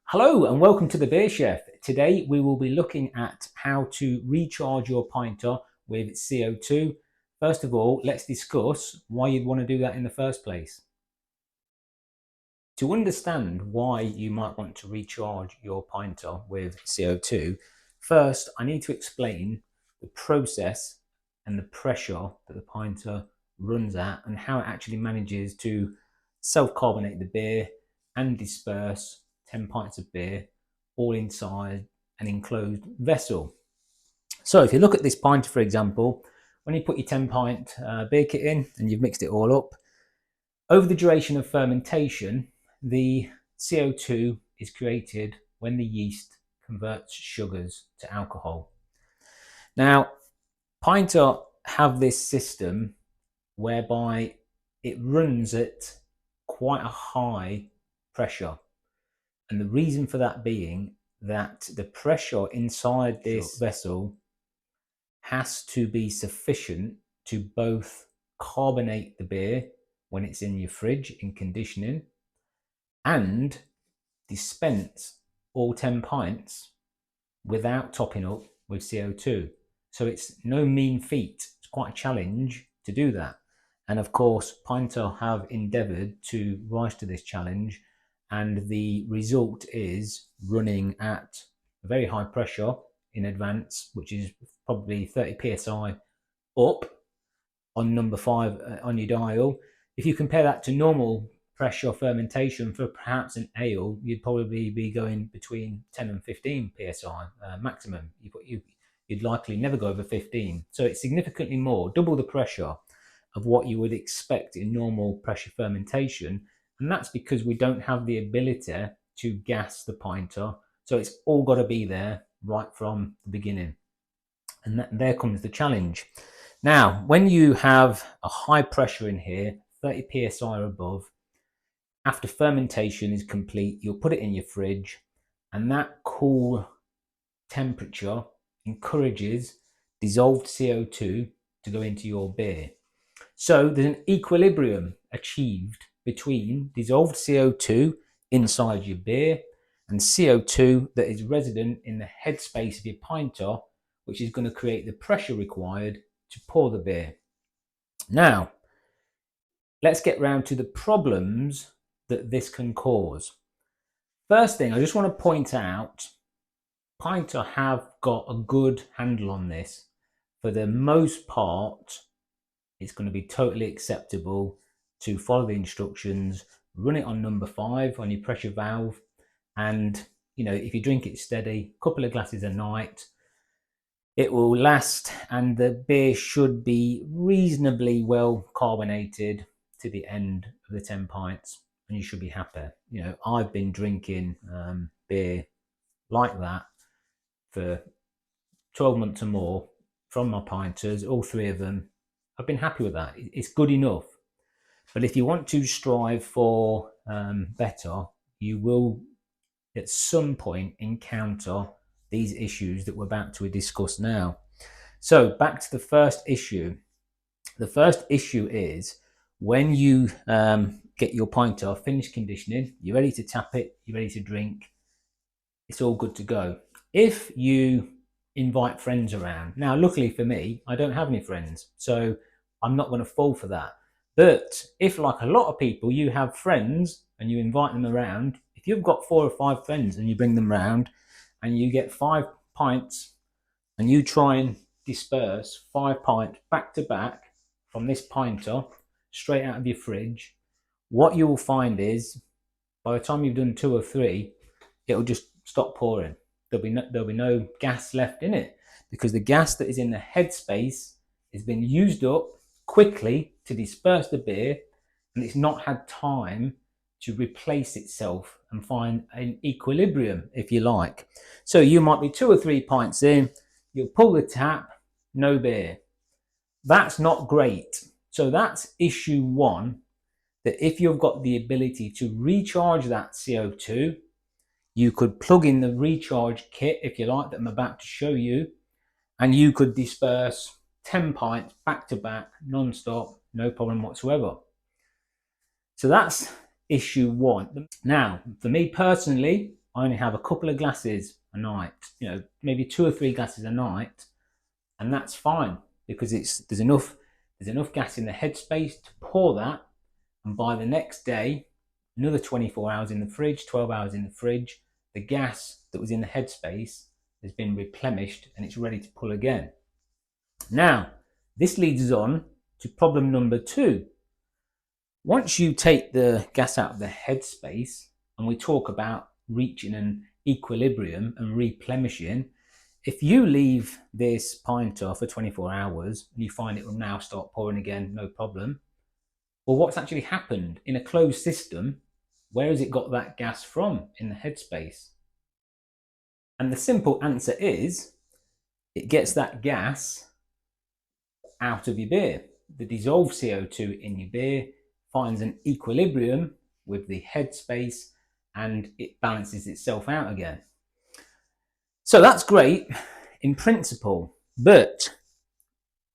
Hello and welcome to the Beer Chef. Today we will be looking at how to recharge your pinter with CO2. First of all, let's discuss why you'd want to do that in the first place. To understand why you might want to recharge your pinter with CO2, first I need to explain the process and the pressure that the pinter runs at and how it actually manages to self-carbonate the beer and disperse 10 pints of beer all inside an enclosed vessel. So if you look at this pinter, for example, when you put your 10 pint beer kit in and you've mixed it all up, over the duration of fermentation, the CO2 is created when the yeast converts sugars to alcohol. Now, pinter have this system whereby it runs at quite a high pressure. And the reason for that being that the pressure inside this vessel has to be sufficient to both carbonate the beer when it's in your fridge in conditioning and dispense all 10 pints without topping up with CO2. So it's no mean feat. It's quite a challenge to do that. And of course, Pinter have endeavoured to rise to this challenge, and the result is running at a very high pressure in advance, which is probably 30 psi up on number 5 on your dial. If you compare that to normal pressure fermentation for perhaps an ale, you'd probably be going between 10 and 15 psi maximum. You'd likely never go over 15. So it's significantly more, double the pressure of what you would expect in normal pressure fermentation. And that's because we don't have the ability to gas the pinter. So it's all got to be there right from the beginning. And there comes the challenge. Now, when you have a high pressure in here, 30 psi or above, after fermentation is complete, you'll put it in your fridge, and that cool temperature encourages dissolved CO2 to go into your beer. So there's an equilibrium achieved between dissolved CO2 inside your beer and CO2 that is resident in the headspace of your pinter, which is going to create the pressure required to pour the beer. Now, let's get round to the problems that this can cause. First thing, I just want to point out, Pinter have got a good handle on this. For the most part, it's going to be totally acceptable to follow the instructions, run it on number 5 on your pressure valve, and if you drink it steady, a couple of glasses a night, it will last, and the beer should be reasonably well carbonated to the end of the 10 pints, and you should be happy. I've been drinking beer like that for 12 months or more from my pinters, all 3 of them. I've been happy with that. It's good enough. But if you want to strive for better, you will at some point encounter these issues that we're about to discuss now. So back to the first issue. The first issue is when you get your pinter finished conditioning, you're ready to tap it, you're ready to drink, it's all good to go. If you invite friends around, now luckily for me, I don't have any friends, so I'm not going to fall for that. But if, like a lot of people, you have friends and you invite them around, if you've got 4 or 5 friends and you bring them round and you get 5 pints and you try and disperse 5 pints back to back from this pinter straight out of your fridge, what you'll find is by the time you've done 2 or 3, it'll just stop pouring. There'll be no gas left in it because the gas that is in the headspace has been used up quickly to disperse the beer, and it's not had time to replace itself and find an equilibrium, if you like. So you might be 2 or 3 pints in, you'll pull the tap, no beer. That's not great. So that's issue 1, that if you've got the ability to recharge that CO2, you could plug in the recharge kit, if you like, that I'm about to show you, and you could disperse 10 pints back to back, non-stop, no problem whatsoever. So that's issue 1. Now, for me personally, I only have a couple of glasses a night, you know, maybe 2 or 3 glasses a night, and that's fine because there's enough gas in the headspace to pour that, and by the next day, another 24 hours in the fridge, 12 hours in the fridge, the gas that was in the headspace has been replenished and it's ready to pull again. Now, this leads us on to problem number 2. Once you take the gas out of the headspace, and we talk about reaching an equilibrium and replenishing, if you leave this pinter for 24 hours and you find it will now start pouring again, no problem. Well, what's actually happened in a closed system? Where has it got that gas from in the headspace? And the simple answer is it gets that gas out of your beer. The dissolved CO2 in your beer finds an equilibrium with the headspace and it balances itself out again. So that's great in principle, but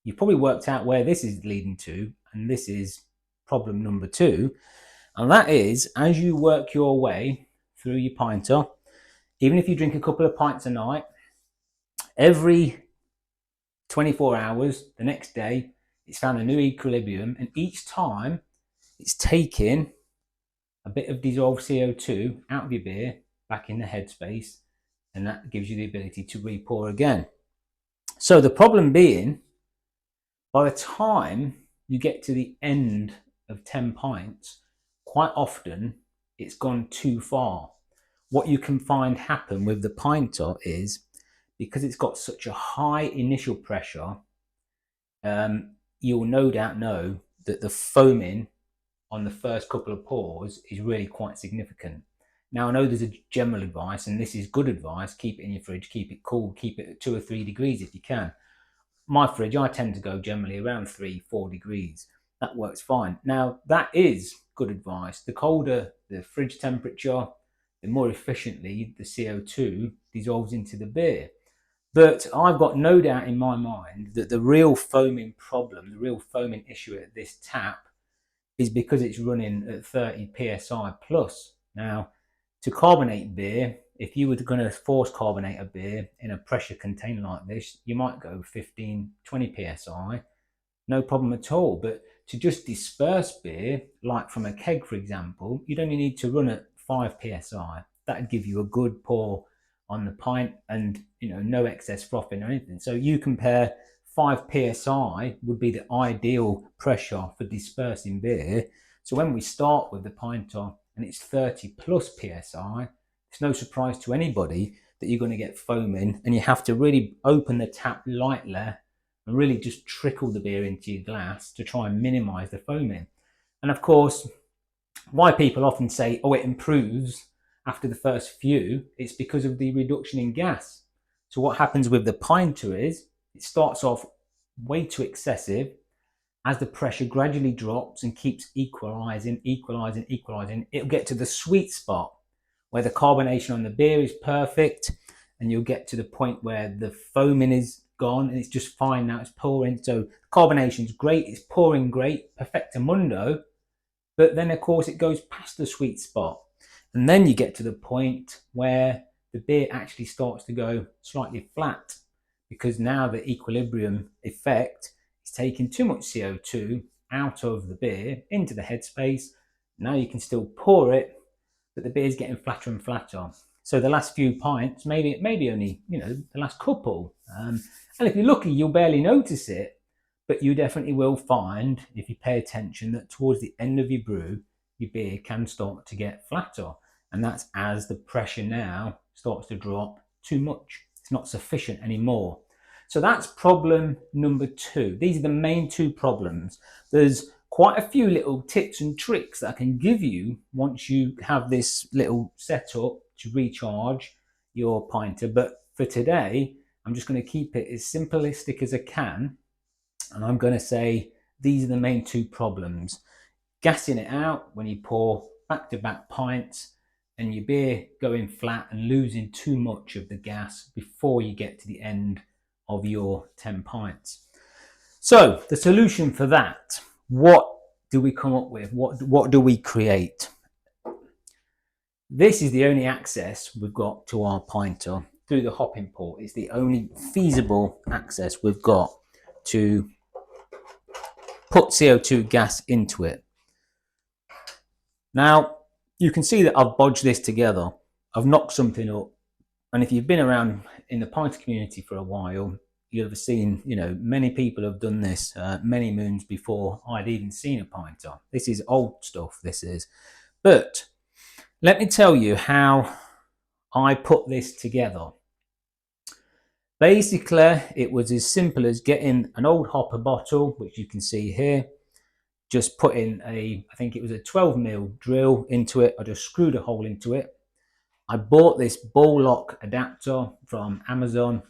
you've probably worked out where this is leading to, and this is problem number 2, and that is as you work your way through your pinter, even if you drink a couple of pints a night, every 24 hours, the next day, it's found a new equilibrium, and each time it's taking a bit of dissolved CO2 out of your beer back in the headspace, and that gives you the ability to re-pour again. So the problem being, by the time you get to the end of 10 pints, quite often it's gone too far. What you can find happen with the pinter is, because it's got such a high initial pressure, you'll no doubt know that the foaming on the first couple of pours is really quite significant. Now, I know there's a general advice, and this is good advice: keep it in your fridge, keep it cool, keep it at 2 or 3 degrees if you can. My fridge, I tend to go generally around 3-4 degrees. That works fine. Now, that is good advice. The colder the fridge temperature, the more efficiently the CO2 dissolves into the beer. But I've got no doubt in my mind that the real foaming problem, the real foaming issue at this tap is because it's running at 30 psi plus. Now, to carbonate beer, if you were going to force carbonate a beer in a pressure container like this, you might go 15-20 psi, no problem at all. But to just disperse beer, like from a keg for example, you'd only need to run at 5 psi. That'd give you a good pour on the pint, and no excess frothing or anything. So you compare 5 psi would be the ideal pressure for dispersing beer. So when we start with the pinter and it's 30 plus psi, it's no surprise to anybody that you're going to get foaming, and you have to really open the tap lightly and really just trickle the beer into your glass to try and minimize the foaming. And of course, why people often say, oh, it improves after the first few, it's because of the reduction in gas. So what happens with the pinter is it starts off way too excessive. As the pressure gradually drops and keeps equalizing, it'll get to the sweet spot where the carbonation on the beer is perfect, and you'll get to the point where the foaming is gone and it's just fine now, it's pouring. So carbonation's great, it's pouring great, perfectamundo, but then of course it goes past the sweet spot. And then you get to the point where the beer actually starts to go slightly flat, because now the equilibrium effect is taking too much CO2 out of the beer into the headspace. Now you can still pour it, but the beer is getting flatter and flatter. So the last few pints, maybe only, the last couple. And if you're lucky, you'll barely notice it, but you definitely will find, if you pay attention, that towards the end of your brew, your beer can start to get flatter. And that's as the pressure now starts to drop too much. It's not sufficient anymore. So that's problem number 2. These are the main 2 problems. There's quite a few little tips and tricks that I can give you once you have this little setup to recharge your pinter. But for today, I'm just going to keep it as simplistic as I can. And I'm going to say these are the main 2 problems. Gassing it out when you pour back-to-back pints, and your beer going flat and losing too much of the gas before you get to the end of your 10 pints. So the solution for that, what do we come up with? What do we create? This is the only access we've got to our pinter through the hopping port. It's the only feasible access we've got to put CO2 gas into it. Now, you can see that I've bodged this together. I've knocked something up. And if you've been around in the pinter community for a while, you've ever seen, many people have done this many moons before I'd even seen a pinter. This is old stuff, this is. But let me tell you how I put this together. Basically, it was as simple as getting an old hopper bottle, which you can see here, just putting I think it was a 12mm drill into it. I just screwed a hole into it. I bought this ball lock adapter from Amazon.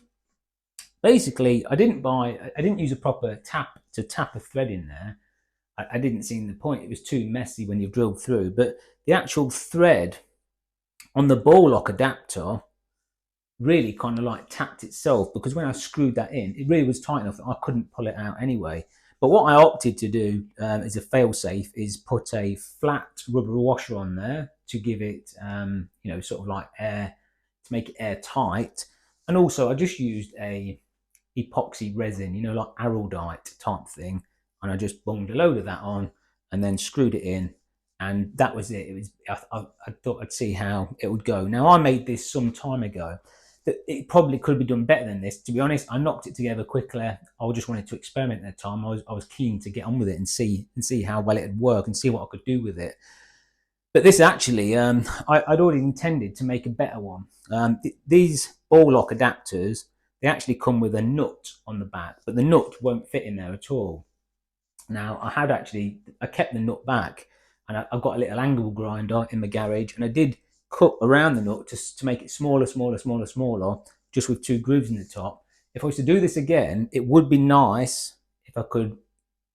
Basically, I didn't use a proper tap to tap a thread in there. I didn't see the point. It was too messy when you've drilled through. But the actual thread on the ball lock adapter really kind of like tapped itself, because when I screwed that in, it really was tight enough that I couldn't pull it out anyway. But what I opted to do as a fail-safe is put a flat rubber washer on there to give it, sort of like air, to make it airtight. And also I just used a epoxy resin, like araldite type thing. And I just bunged a load of that on and then screwed it in. And that was it. I thought I'd see how it would go. Now, I made this some time ago. That it probably could be done better than this. To be honest, I knocked it together quickly. I just wanted to experiment at the time. I was keen to get on with it and see how well it would work and see what I could do with it. But this actually, I'd already intended to make a better one. These ball lock adapters, they actually come with a nut on the back, but the nut won't fit in there at all. Now, I kept the nut back, and I've got a little angle grinder in my garage, and I did cut around the nut just to make it smaller, just with 2 grooves in the top. If I was to do this again, it would be nice if I could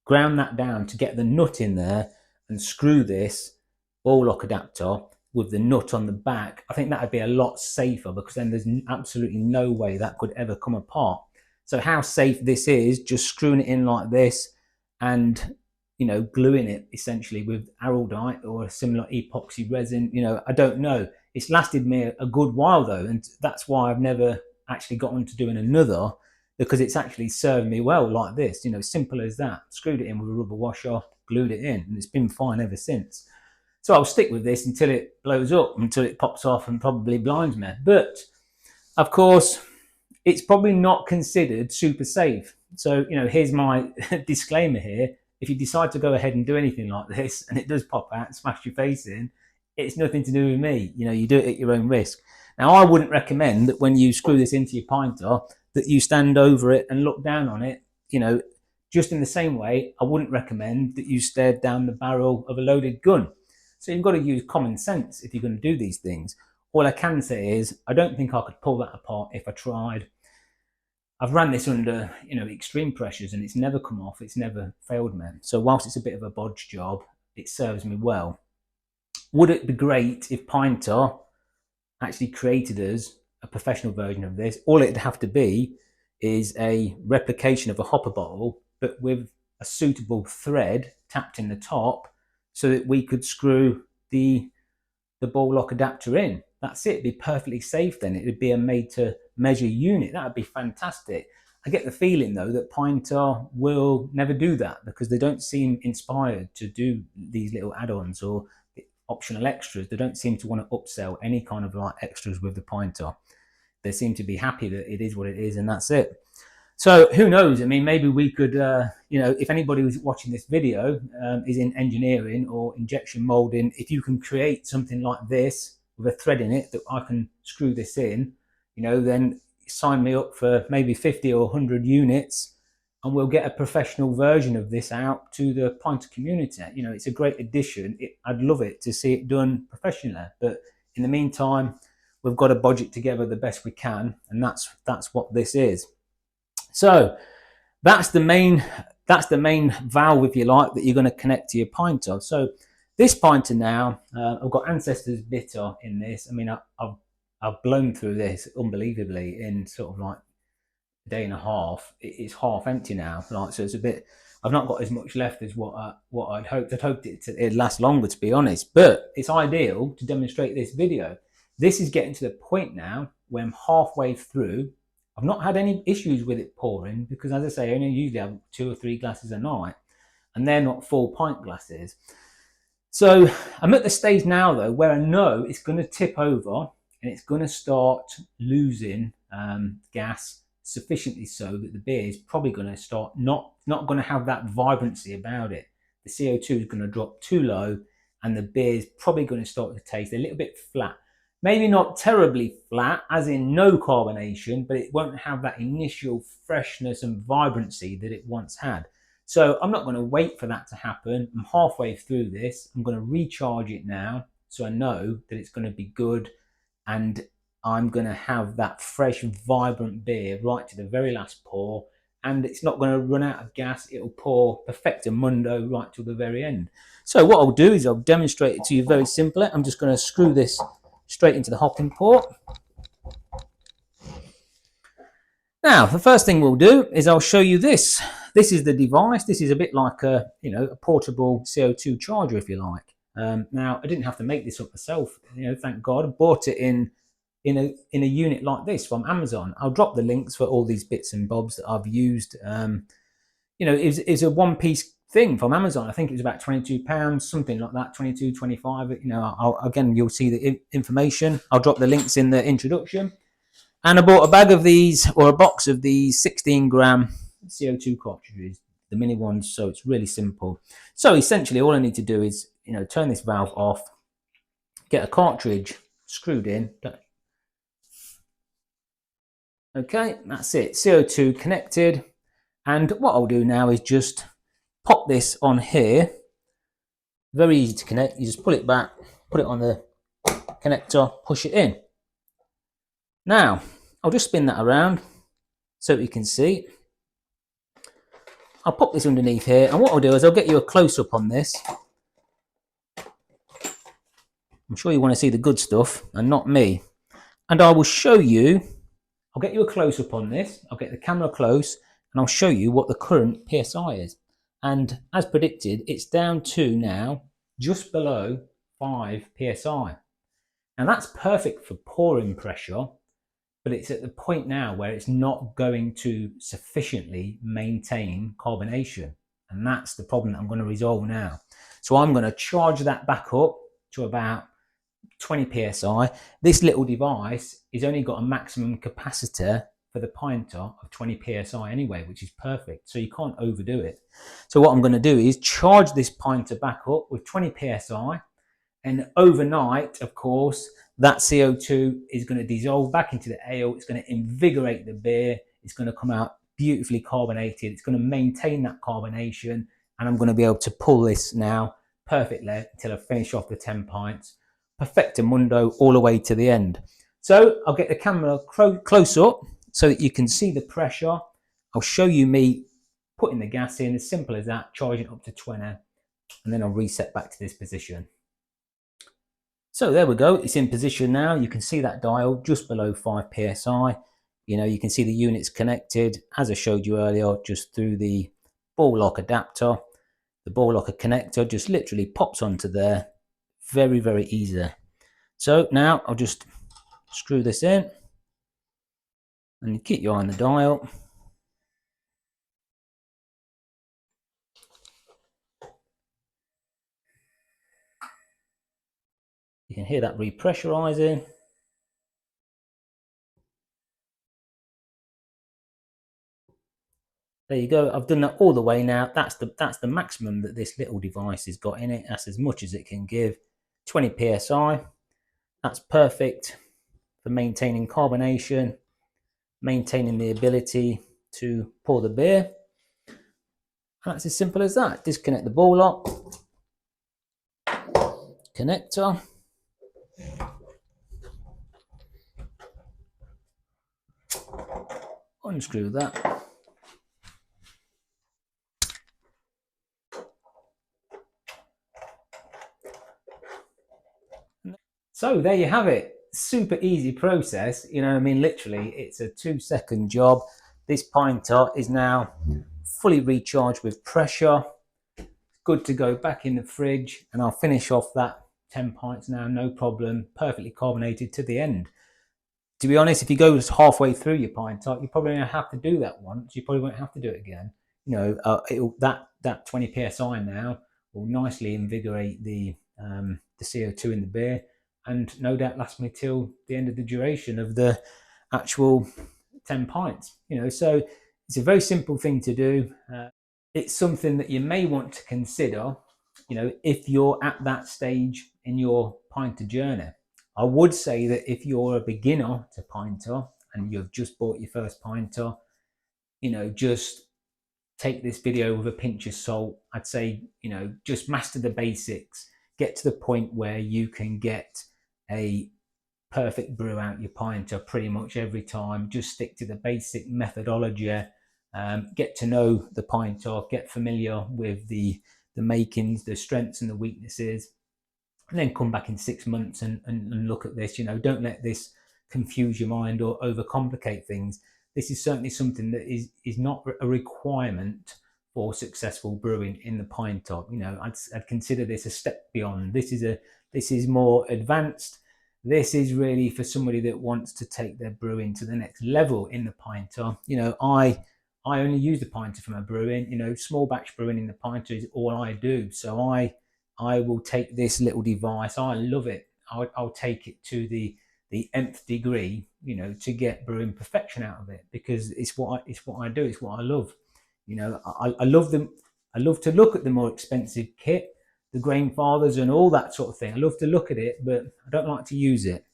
ground that down to get the nut in there and screw this ball lock adapter with the nut on the back. I think that would be a lot safer, because then there's absolutely no way that could ever come apart. So how safe this is, just screwing it in like this and gluing it essentially with araldite or a similar epoxy resin. I don't know. It's lasted me a good while though, and that's why I've never actually got on to doing another, because it's actually served me well like this. Simple as that. Screwed it in with a rubber washer, glued it in, and it's been fine ever since. So I'll stick with this until it blows up, until it pops off and probably blinds me. But of course, it's probably not considered super safe. So, here's my disclaimer here. If you decide to go ahead and do anything like this and it does pop out and smash your face in, it's nothing to do with me. You do it at your own risk. Now, I wouldn't recommend that when you screw this into your pinter that you stand over it and look down on it. Just in the same way, I wouldn't recommend that you stare down the barrel of a loaded gun. So you've got to use common sense if you're going to do these things. All I can say is I don't think I could pull that apart if I tried. I've ran this under, extreme pressures, and it's never come off. It's never failed me. So whilst it's a bit of a bodge job, it serves me well. Would it be great if Pinter actually created us a professional version of this? All it'd have to be is a replication of a hopper bottle, but with a suitable thread tapped in the top, so that we could screw the ball lock adapter in. That's it. It'd be perfectly safe then. It would be a made to measure unit. That would be fantastic. I get the feeling though that Pinter will never do that, because they don't seem inspired to do these little add-ons or optional extras. They don't seem to want to upsell any kind of like extras with the Pinter. They seem to be happy that it is what it is and that's it. So who knows? I mean, maybe we could, if anybody who's watching this video is in engineering or injection molding, if you can create something like this with a thread in it that I can screw this in, then sign me up for maybe 50 or 100 units, and we'll get a professional version of this out to the Pinter community. It's a great addition. I'd love it to see it done professionally, but in the meantime, we've got to budget together the best we can, and that's what this is. So that's the main valve, if you like, that you're going to connect to your Pinter. So this Pinter now, I've got Ancestors Bitter in this. I mean, I've blown through this unbelievably in sort of like a day and a half, it's half empty now. Like, so it's a bit. I've not got as much left as what I'd hoped. I'd hoped it'd last longer, to be honest. But it's ideal to demonstrate this video. This is getting to the point now where I'm halfway through. I've not had any issues with it pouring because, as I say, I only usually have 2 or 3 glasses a night, and they're not full pint glasses. So I'm at the stage now, though, where I know it's going to tip over and it's going to start losing gas sufficiently so that the beer is probably going to start not going to have that vibrancy about it. The CO2 is going to drop too low and the beer is probably going to start to taste a little bit flat. Maybe not terribly flat, as in no carbonation, but it won't have that initial freshness and vibrancy that it once had. So I'm not going to wait for that to happen. I'm halfway through this. I'm going to recharge it now so I know that it's going to be good, and I'm going to have that fresh, vibrant beer right to the very last pour, and it's not going to run out of gas. It'll pour perfectamundo right to the very end. So what I'll do is I'll demonstrate it to you very simply. I'm just going to screw this straight into the hopping port. Now, the first thing we'll do is I'll show you this. This is the device. This is a bit like a portable CO2 charger, if you like. Now, I didn't have to make this up myself. Thank God. I bought it in a unit like this from Amazon. I'll drop the links for all these bits and bobs that I've used. It's a one-piece thing from Amazon. I think it was about £22, something like that, 22, 25. Again, you'll see the information. I'll drop the links in the introduction. And I bought a bag of these, or a box of these 16-gram CO2 cartridges, the mini ones, so it's really simple. So essentially all I need to do is, turn this valve off, get a cartridge screwed in. Okay, that's it, CO2 connected. And what I'll do now is just pop this on here. Very easy to connect. You just pull it back, put it on the connector, push it in. Now, I'll just spin that around so you can see. I'll pop this underneath here, and what I'll do is I'll get you a close-up on this. I'm sure you want to see the good stuff and not me. And I will show you, I'll get you a close-up on this. I'll get the camera close and I'll show you what the current PSI is. And as predicted, it's down to now just below 5 PSI. Now that's perfect for pouring pressure, but it's at the point now where it's not going to sufficiently maintain carbonation. And that's the problem that I'm going to resolve now. So I'm going to charge that back up to about 20 PSI. This little device has only got a maximum capacitor for the pinter of 20 PSI anyway, which is perfect. So you can't overdo it. So what I'm going to do is charge this pinter back up with 20 PSI. And overnight, of course, that CO2 is going to dissolve back into the ale. It's going to invigorate the beer. It's going to come out beautifully carbonated. It's going to maintain that carbonation. And I'm going to be able to pull this now perfectly until I finish off the 10 pints. Perfectamundo all the way to the end. So I'll get the camera close up so that you can see the pressure. I'll show you me putting the gas in, as simple as that, charging up to 20. And then I'll reset back to this position. So there we go, it's in position now. You can see that dial just below 5 PSI. You can see the units connected, as I showed you earlier, just through the ball lock adapter. The ball locker connector just literally pops onto there. Very, very easy. So now I'll just screw this in and keep your eye on the dial. You can hear that repressurizing. There you go. I've done that all the way now. That's the maximum that this little device has got in it. That's as much as it can give. 20 PSI. That's perfect for maintaining carbonation, maintaining the ability to pour the beer. And that's as simple as that. Disconnect the ball lock, connector. Unscrew that. So there you have it. Super easy process. Literally it's a 2-second job. this pinter is now fully recharged with pressure, good to go back in the fridge, and I'll finish off that 10 pints now, no problem, perfectly carbonated to the end. To be honest, if you go halfway through your pinter, you probably don't have to do that once. You probably won't have to do it again. You know, that 20 psi now will nicely invigorate the CO2 in the beer, and no doubt last me till the end of the duration of the actual 10 pints. You know, so it's a very simple thing to do. It's something that you may want to consider, you know, if you're at that stage in your pinter journey. I would say that if you're a beginner to pinter and you've just bought your first pinter, you know, just take this video with a pinch of salt. I'd say, you know, just master the basics, get to the point where you can get a perfect brew out your pinter pretty much every time. Just stick to the basic methodology, get to know the pinter, get familiar with the makings, the strengths and the weaknesses, and then come back in 6 months and look at this. You know, don't let this confuse your mind or overcomplicate things. This is certainly something that is not a requirement for successful brewing in the pinter. You know, I'd consider this a step beyond. This is more advanced. This is really for somebody that wants to take their brewing to the next level in the pinter. You know, I only use the pinter for my brewing. You know, small batch brewing in the pinter is all I do. So I will take this little device. I love it. I'll take it to the nth degree, you know, to get brewing perfection out of it, because it's what I do. It's what I love. You know, I love them. I love to look at the more expensive kit, the grain fathers and all that sort of thing. I love to look at it, but I don't like to use it.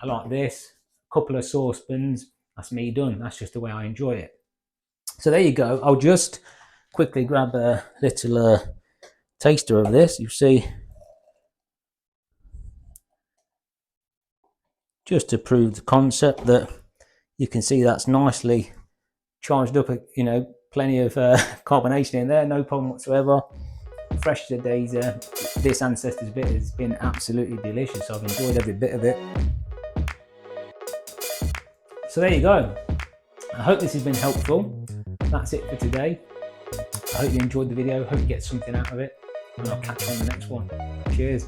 I like this, a couple of saucepans. That's me done. That's just the way I enjoy it. So there you go. I'll just quickly grab a little taster of this. You see, just to prove the concept that you can see that's nicely charged up. You know, plenty of carbonation in there, no problem whatsoever. Fresh as a daisy. This Ancestors bit has been absolutely delicious. I've enjoyed every bit of it. So there you go. I hope this has been helpful. That's it for today. I hope you enjoyed the video. Hope you get something out of it, and I'll catch you on the next one. Cheers.